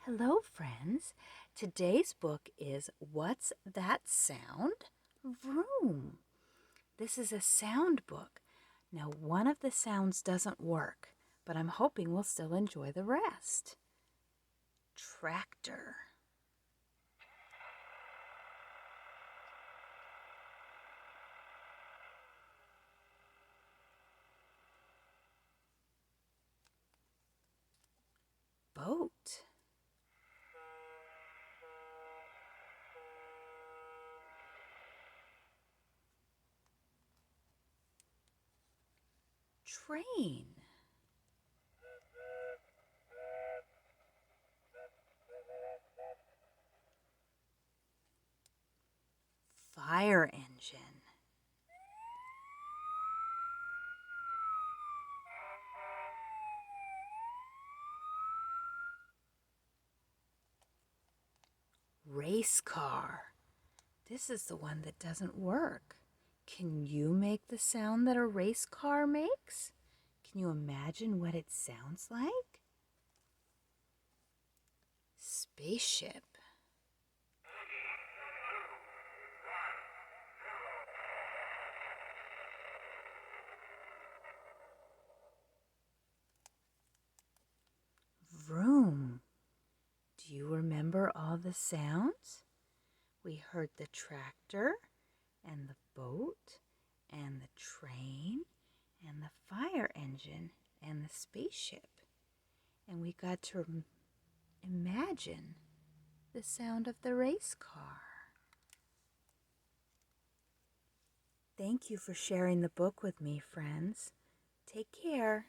Hello, friends. Today's book is What's That Sound? Vroom. This is a sound book. Now, one of the sounds doesn't work, but I'm hoping we'll still enjoy the rest. Tractor. Boat. Train. Fire engine. Race car. This is the one that doesn't work. Can you make the sound that a race car makes? Can you imagine what it sounds like? Spaceship. Vroom. Do you remember all the sounds? We heard the tractor and the boat and the train and the fire engine and the spaceship. And we got to imagine the sound of the race car. Thank you for sharing the book with me, friends. Take care.